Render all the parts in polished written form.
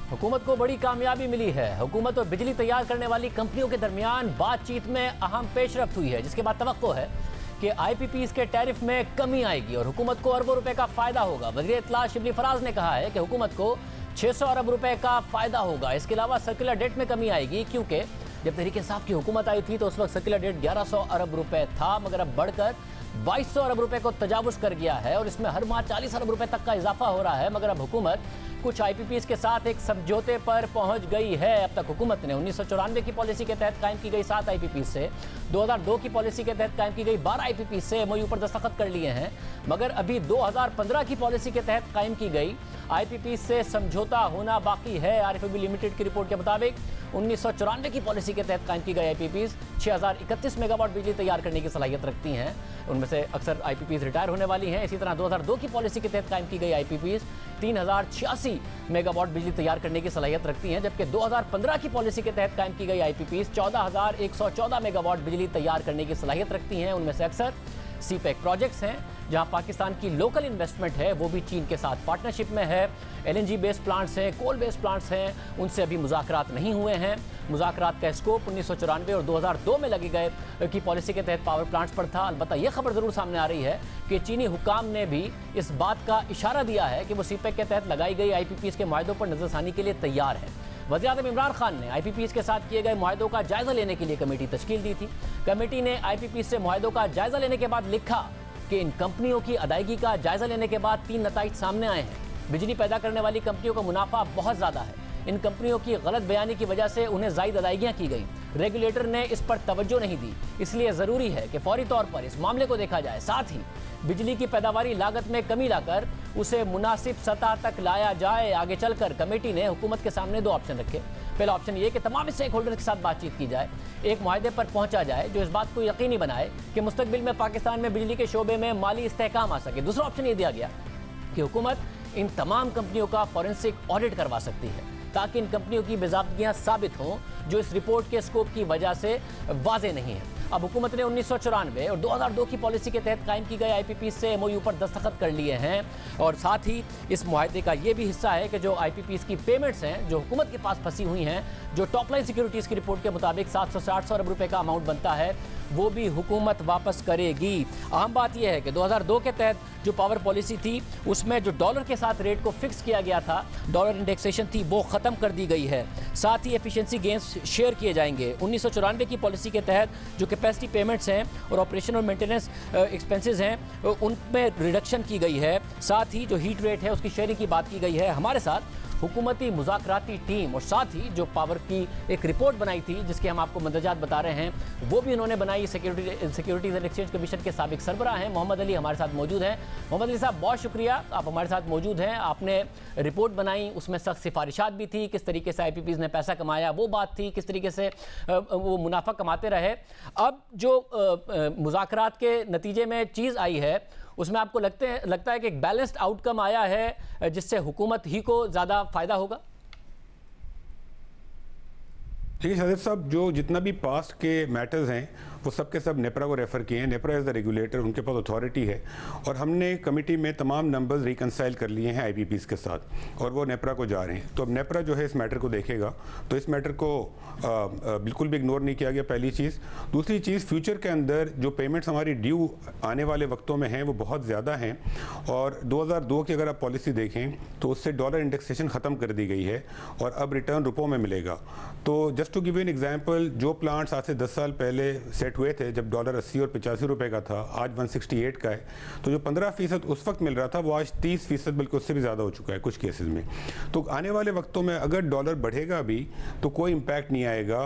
हुकूमत को बड़ी कामयाबी मिली है। हुकूमत और बिजली तैयार करने वाली कंपनियों के दरमियान बातचीत में अहम पेशरफ्त हुई है, जिसके बाद तवक्को है कि आईपीपीज के टैरिफ में कमी आएगी और हुकूमत को अरबों रुपए का फायदा होगा। वज़ीर इत्तलात शिबली फराज ने कहा है कि हुकूमत को 600 अरब रुपए का फायदा होगा। इसके अलावा सर्कुलर डेट में कमी आएगी, क्योंकि जब तहरीक इंसाफ की हुकूमत आई थी तो उस वक्त सर्कुलर डेट 1100 अरब रुपए था, मगर अब बढ़कर 2200 अरब रुपए को तजावुज़ कर गया है और इसमें हर माह 40 अरब रुपए तक का इजाफा हो रहा है। मगर अब हुकूमत कुछ आईपीपीज के साथ एक समझौते पर पहुंच गई है। अब तक हुकूमत ने 1994 की पॉलिसी के तहत कायम की गई 7 आईपीपीज से 2002 की पॉलिसी के तहत कायम की गई 12 आईपीपीज से एमओयू पर दस्तखत कर लिए हैं, मगर अभी 2015 की पॉलिसी के तहत कायम की गई आईपीपीज से समझौता होना बाकी है। आरएफबी लिमिटेड की रिपोर्ट के मुताबिक 1994 की पॉलिसी के तहत कायम की गई आईपीपीज 6031 मेगावाट बिजली तैयार करने की सलाहियत रखती हैं। उनमें से अक्सर आईपीपीज रिटायर होने वाली हैं। इसी तरह 2002 की पॉलिसी के तहत कायम की गई आईपीपीज 3086 मेगावाट बिजली तैयार करने की सलाहियत रखती हैं, जबकि 2015 की पॉलिसी के तहत कायम की गई आईपीपीज 14114 मेगावाट बिजली तैयार करने की सलाहियत रखती हैं। उनमें से अक्सर सीपेक प्रोजेक्ट्स हैं, जहां पाकिस्तान की लोकल इन्वेस्टमेंट है वो भी चीन के साथ पार्टनरशिप में है। एलएनजी बेस्ड प्लांट्स हैं, कोल बेस्ड प्लांट्स हैं, उनसे अभी मुज़ाकरात नहीं हुए हैं। मुज़ाकरात का स्कोप 1994 और 2002 में लगे गए की पॉलिसी के तहत पावर प्लांट्स पर था। अलबत्ता यह खबर ज़रूर सामने आ रही है कि चीनी हुकाम ने भी इस बात का इशारा दिया है कि वो सीपेक के तहत लगाई गई आईपीपीज के मुआहदों पर नजरसानी के लिए तैयार है। वज़ीर-ए-आज़म इमरान खान ने आईपीपीज के साथ किए गए मुआहदों का जायजा लेने के लिए कमेटी तश्कील दी थी। कमेटी ने आईपीपीज से मुआहदों का जायजा लेने के बाद लिखा कि इन कंपनियों की अदायगी का जायजा लेने के बाद 3 नताइज सामने आए हैं। बिजली पैदा करने वाली कंपनियों का मुनाफा बहुत ज़्यादा है। इन कंपनियों की गलत बयानी की वजह से उन्हें ज़ायद अदायगियाँ की गई। रेगुलेटर ने इस पर तवज्जो नहीं दी, इसलिए ज़रूरी है कि फौरी तौर पर इस मामले को देखा जाए। साथ ही बिजली की पैदावारी लागत में कमी लाकर उसे मुनासिब सतह तक लाया जाए। आगे चलकर कमेटी ने हुकूमत के सामने 2 ऑप्शन रखे। पहला ऑप्शन ये कि तमाम स्टेक होल्डर के साथ बातचीत की जाए, एक मुआहदे पर पहुंचा जाए जो इस बात को यकीनी बनाए कि मुस्तकबिल में पाकिस्तान में बिजली के शोबे में माली इस्तेहकाम आ सके। दूसरा ऑप्शन ये दिया गया कि हुकूमत इन तमाम कंपनियों का फॉरेंसिक ऑडिट करवा सकती है, ताकि इन कंपनियों की बेज़ाब्तियाँ साबित हों जो इस रिपोर्ट के स्कोप की वजह से वाज़े नहीं है। अब हुकूमत ने 1994 और 2002 की पॉलिसी के तहत कायम की गई आईपीपी से एमओयू पर दस्तखत कर लिए हैं और साथ ही इस मुआहदे का ये भी हिस्सा है कि जो आईपीपीज की पेमेंट्स हैं जो हुकूमत के पास फंसी हुई हैं, जो टॉप लाइन सिक्योरिटीज़ की रिपोर्ट के मुताबिक 700 से 800 अरब रुपए का अमाउंट बनता है, वो भी हुकूमत वापस करेगी। अहम बात यह है कि 2002 के तहत जो पावर पॉलिसी थी उसमें जो डॉलर के साथ रेट को फिक्स किया गया था, डॉलर इंडेक्सेशन थी, वो ख़त्म कर दी गई है। साथ ही एफिशिएंसी गेन्स शेयर किए जाएंगे। 1994 की पॉलिसी के तहत जो कैपेसिटी पेमेंट्स हैं और ऑपरेशन और मेंटेनेंस एक्सपेंसेस हैं उनमें रिडक्शन की गई है। साथ ही जो हीट रेट है उसकी शेयरिंग की बात की गई है। हमारे साथ हुकूमती मुज़ाकराती टीम और साथ ही जो पावर की एक रिपोर्ट बनाई थी जिसके हम आपको मंदजात बता रहे हैं, वो भी उन्होंने बनाई। सिक्योरिटीज़ एंड एक्सचेंज कमीशन के साबिक सरबराह हैं मोहम्मद अली, हमारे साथ मौजूद हैं। मोहम्मद अली साहब, बहुत शुक्रिया, आप हमारे साथ मौजूद हैं। आपने रिपोर्ट बनाई, उसमें सख्त सिफारिशात भी थी, किस तरीके से आईपीपीज ने पैसा कमाया वो बात थी, किस तरीके से वो मुनाफा कमाते रहे। अब जो मुज़ाकरात के नतीजे में चीज़ आई है उसमें आपको लगता है कि एक बैलेंस्ड आउटकम आया है जिससे हुकूमत ही को ज़्यादा फ़ायदा होगा? देखिए शाहिद साहब, जो जितना भी पास्ट के मैटर्स हैं वो सब के सब नेपरा को रेफ़र किए हैं। नेपरा इज़ द रेगुलेटर, उनके पास अथॉरिटी है और हमने कमेटी में तमाम नंबर्स रिकंसाइल कर लिए हैं आईपीपीज के साथ और वो नेपरा को जा रहे हैं। तो अब नेपरा जो है इस मैटर को देखेगा, तो इस मैटर को बिल्कुल भी इग्नोर नहीं किया गया, पहली चीज़। दूसरी चीज़, फ्यूचर के अंदर जो पेमेंट्स हमारी ड्यू आने वाले वक्तों में हैं वो बहुत ज़्यादा हैं और 2002 की अगर आप पॉलिसी देखें तो उससे डॉलर इंडेक्सेशन ख़त्म कर दी गई है और अब रिटर्न रुपयों में मिलेगा। तो just to give an example, जो प्लांट्स आज से 10 साल पहले सेट हुए थे जब डॉलर 80 और 85 रुपए का था, आज 168 का है, तो जो 15% उस वक्त मिल रहा था वो आज 30% बल्कि उससे भी ज़्यादा हो चुका है कुछ केसेस में। तो आने वाले वक्तों में अगर डॉलर बढ़ेगा भी तो कोई इम्पैक्ट नहीं आएगा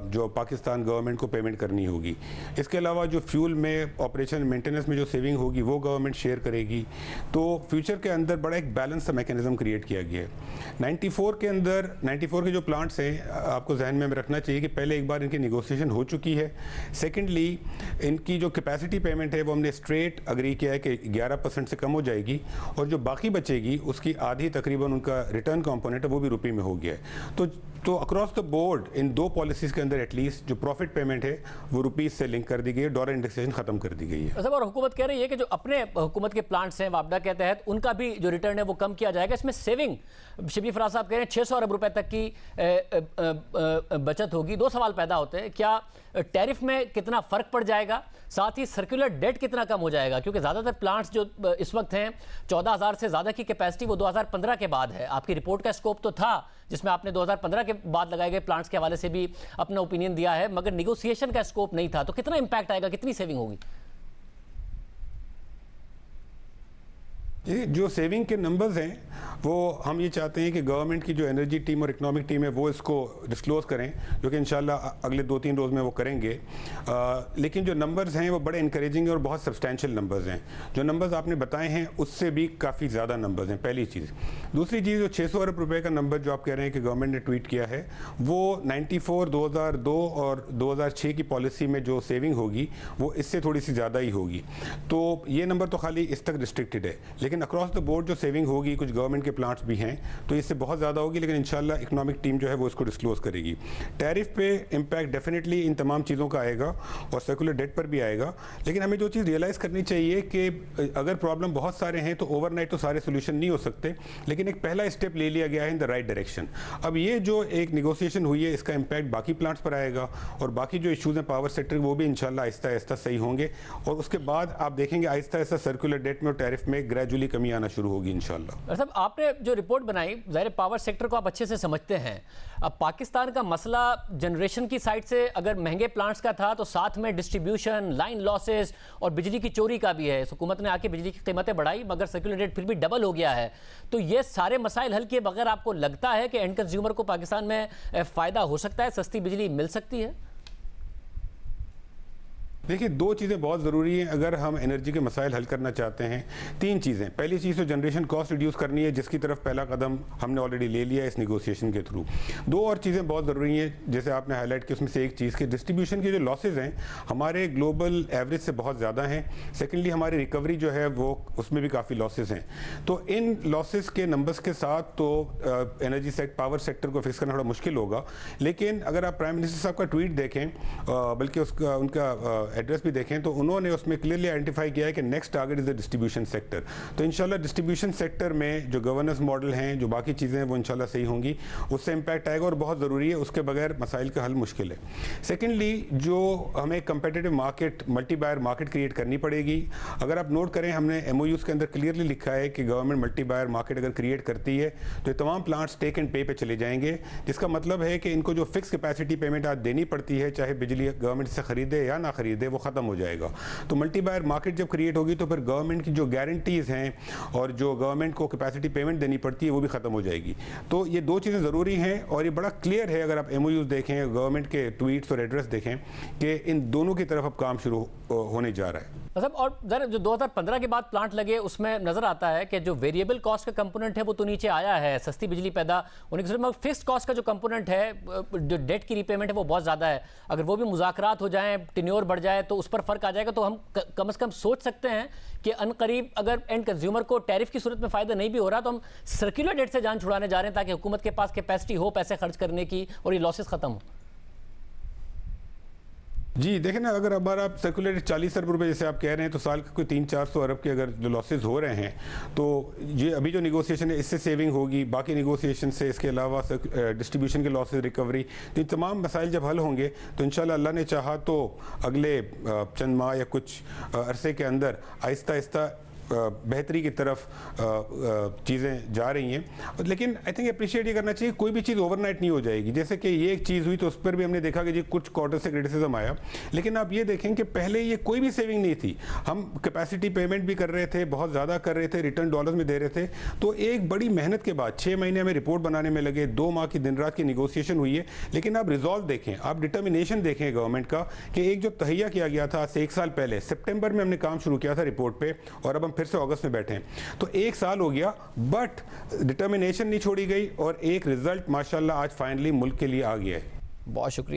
जो पाकिस्तान गवर्नमेंट को पेमेंट करनी होगी। इसके अलावा जो फ्यूल में ऑपरेशन मेंटेनेंस में जो सेविंग होगी वो गवर्नमेंट शेयर करेगी। तो फ्यूचर के अंदर बड़ा एक बैलेंस मैकेनिज्म क्रिएट किया गया है। 94 के अंदर 94 के जो प्लांट्स हैं आपको जहन में रखना चाहिए कि पहले एक बार इनकी निगोसिएशन हो चुकी है है। सेकेंडली इनकी जो कैपेसिटी पेमेंट है वो हमने स्ट्रेट अग्री किया है कि 11% से कम हो जाएगी, और जो बाकी बचेगी उसकी आधी तकरीबन उनका रिटर्न कंपोनेंट है वो भी रुपये में हो गया है। तो अक्रॉस द बोर्ड इन दो पॉलिसीज़ के अंदर एटलीस्ट जो प्रॉफिट पेमेंट है वो रुपीस से लिंक कर दी गई है, डॉलर इंडेक्सेशन खत्म कर दी गई है। और हुकूमत कह रही है कि जो अपने हुकूमत के प्लांट्स हैं वापडा के तहत उनका भी जो रिटर्न है वो कम किया जाएगा। इसमें सेविंग शिबली फराज साहब कह रहे हैं 600 अरब रुपए तक की बचत होगी। दो सवाल पैदा होते हैं, क्या टैरिफ में कितना फ़र्क पड़ जाएगा, साथ ही सर्कुलर डेट कितना कम हो जाएगा, क्योंकि ज़्यादातर प्लांट्स जो इस वक्त हैं 14,000 से ज़्यादा की कैपेसिटी वो 2015 के बाद है। आपकी रिपोर्ट का स्कोप तो था जिसमें आपने 2015 के बाद लगाए गए प्लांट्स के हवाले से भी अपना ओपिनियन दिया है, मगर निगोसिएशन का स्कोप नहीं था। तो कितना इंपैक्ट आएगा, कितनी सेविंग होगी? ये जो सेविंग के नंबर्स हैं वो हम ये चाहते हैं कि गवर्नमेंट की जो एनर्जी टीम और इकोनॉमिक टीम है वो इसको डिस्क्लोज़ करें, जो कि इंशाल्लाह अगले 2-3 रोज़ में वो करेंगे। लेकिन जो नंबर्स हैं वो बड़े इनकरेजिंग और बहुत सब्सटैंशियल नंबर्स हैं। जो नंबर्स आपने बताए हैं उससे भी काफ़ी ज़्यादा नंबर्स हैं, पहली चीज़। दूसरी चीज़, जो 600 अरब रुपए का नंबर जो आप कह रहे हैं कि गवर्नमेंट ने ट्वीट किया है, वो 94, 2002 और 2006 की पॉलिसी में जो सेविंग होगी वो इससे थोड़ी सी ज़्यादा ही होगी। तो ये नंबर तो खाली इस तक रिस्ट्रिक्टेड है, लेकिन अक्रॉस द बोर्ड जो सेविंग होगी, कुछ गवर्नमेंट के प्लांट्स भी हैं तो इससे बहुत ज़्यादा होगी, लेकिन इंशाल्लाह इकोनॉमिक टीम जो है वो इसको डिस्क्लोज करेगी। टैरिफ पे इम्पैक्ट डेफिनेटली इन तमाम चीज़ों का आएगा और सर्कुलर डेट पर भी आएगा। लेकिन हमें जो चीज़ रियलाइज़ करनी चाहिए कि अगर प्रॉब्लम बहुत सारे हैं तो ओवरनाइट तो सारे सोल्यूशन नहीं हो सकते, लेकिन एक पहला स्टेप ले लिया गया है इन द राइट डायरेक्शन। अब ये जो एक निगोसिएशन हुई है इसका इम्पैक्ट बाकी प्लांट्स पर आएगा और बाकी जो इशूज़ हैं पावर सेक्टर वो भी इंशाल्लाह आहिस्ता आहिस्ता सही होंगे, और उसके बाद आप देखेंगे आहिस्ता आहिस्ता सर्कुलर डेट में और टैरिफ में ग्रेजुअली कमी आना शुरू होगी इंशाल्लाह। साहब, आपने जो रिपोर्ट बनाई, ज़ाहिर पावर सेक्टर को आप अच्छे से समझते हैं। अब पाकिस्तान का मसला जनरेशन की साइड से अगर महंगे प्लांट्स का था तो साथ में डिस्ट्रीब्यूशन, लाइन लॉसेस और बिजली की चोरी का भी है। हुकूमत ने आके बिजली की कीमतें बढ़ाई मगर सर्कुलर रेट फिर भी डबल हो गया है। तो ये सारे मसाइल हल किए बगैर आपको लगता है कि एंड कंज्यूमर को पाकिस्तान में फ़ायदा हो सकता है, सस्ती बिजली मिल सकती है? देखिए, दो चीज़ें बहुत ज़रूरी हैं अगर हम एनर्जी के मसाइल हल करना चाहते हैं। तीन चीज़ें, पहली चीज़ तो जनरेशन कॉस्ट रिड्यूस करनी है, जिसकी तरफ पहला कदम हमने ऑलरेडी ले लिया है इस निगोसिएशन के थ्रू। दो और चीज़ें बहुत ज़रूरी हैं जैसे आपने हाईलाइट की, उसमें से एक चीज़ कि डिस्ट्रीब्यूशन के जो लॉसेज हैं हमारे ग्लोबल एवरेज से बहुत ज़्यादा हैं। सेकेंडली हमारी रिकवरी जो है वो उसमें भी काफ़ी लॉसेज हैं। तो इन लॉसेज के नंबर्स के साथ तो एनर्जी पावर सेक्टर को फिक्स करना थोड़ा मुश्किल होगा। लेकिन अगर आप प्राइम मिनिस्टर साहब का ट्वीट देखें, बल्कि उसका उनका एड्रेस भी देखें, तो उन्होंने उसमें क्लियरली आइडेंटिफाई किया है कि next target is the distribution sector. तो इंशाल्लाह डिस्ट्रीब्यूशन सेक्टर में जो गवर्नेंस मॉडल हैं, जो बाकी चीज़ें हैं वो इंशाल्लाह सही होंगी, उससे इम्पैक्ट आएगा और बहुत ज़रूरी है, उसके बगैर मसाइल का हल मुश्किल है। सेकेंडली, जो हमें competitive market, multi buyer market create करनी पड़ेगी। अगर आप नोट करें, हमने MOUs के अंदर क्लियरली लिखा है कि गवर्नमेंट मल्टी बायर मार्केट अगर क्रिएट करती है तो ये तमाम प्लांट्स टेक एंड पे पे चले जाएंगे, जिसका मतलब है कि इनको जो फिक्स कैपेसिटी पेमेंट आज देनी पड़ती है, चाहे बिजली गवर्नमेंट से खरीदे या ना खरीदे, वो ख़त्म हो जाएगा। तो मल्टी बायर मार्केट जब क्रिएट होगी तो फिर गवर्नमेंट की जो गारंटीज़ हैं और जो गवर्नमेंट को कैपेसिटी पेमेंट देनी पड़ती है वो भी ख़त्म हो जाएगी। तो ये दो चीज़ें ज़रूरी हैं और ये बड़ा क्लियर है अगर आप MOUs देखें, गवर्नमेंट के ट्वीट्स और एड्रेस देखें कि इन दोनों की तरफ अब काम शुरू होने जा रहा है। मतलब और ज़रा जो 2015 के बाद प्लांट लगे उसमें नज़र आता है कि जो वेरिएबल कॉस्ट का कंपोनेंट है वो तो नीचे आया है, सस्ती बिजली पैदा होने के सूरत में। फिक्स्ड कॉस्ट का जो कंपोनेंट है, जो डेट की रीपेमेंट है वो बहुत ज़्यादा है। अगर वो भी मुज़ाकरात हो जाएं, टेन्योर बढ़ जाए तो उस पर फ़र्क आ जाएगा। तो हम कम से कम सोच सकते हैं कि अनकरीब अगर एंड कंज्यूमर को टैरिफ की सूरत में फ़ायदा नहीं भी हो रहा तो हम सर्कुलर डेट से जान छुड़ाने जा रहे हैं ताकि हुकूमत के पास कैपेसिटी हो पैसे खर्च करने की और ये लॉसेस ख़त्म हो। जी देखें ना, अगर हमारा सर्कुलर 40 अरब रुपये जैसे आप कह रहे हैं तो साल का कोई 300-400 अरब के अगर जो लॉसेज हो रहे हैं, तो ये अभी जो निगोसिएशन है इससे सेविंग होगी, बाकी निगोसिएशन से, इसके अलावा डिस्ट्रीब्यूशन के लॉसेज, रिकवरी, तो ये तमाम मसाइल जब हल होंगे तो इंशाल्लाह अल्लाह ने चाहा तो अगले चंद माह या कुछ अरसे के अंदर आहिस्ता आहिस्ता बेहतरी की तरफ चीज़ें जा रही हैं। लेकिन आई थिंक अप्रिशिएट ये करना चाहिए, कोई भी चीज़ ओवरनाइट नहीं हो जाएगी। जैसे कि ये एक चीज़ हुई तो उस पर भी हमने देखा कि जी कुछ क्वार्टर से क्रिटिसिज्म आया, लेकिन आप ये देखें कि पहले ये कोई भी सेविंग नहीं थी। हम कैपेसिटी पेमेंट भी कर रहे थे, बहुत ज़्यादा कर रहे थे, रिटर्न डॉलर्स में दे रहे थे। तो एक बड़ी मेहनत के बाद 6 महीने में रिपोर्ट बनाने में लगे, 2 माह की दिन रात की निगोसिएशन हुई है। लेकिन आप रिजॉल्व देखें, आप डिटर्मिनेशन देखें गवर्नमेंट का कि एक जो तहिया किया गया था आज से 1 साल पहले, सितंबर में हमने काम शुरू किया था रिपोर्ट पे और अब हम फिर से अगस्त में बैठे हैं, तो 1 साल हो गया, बट डिटर्मिनेशन नहीं छोड़ी गई और एक रिजल्ट माशाल्लाह आज फाइनली मुल्क के लिए आ गया है। बहुत शुक्रिया।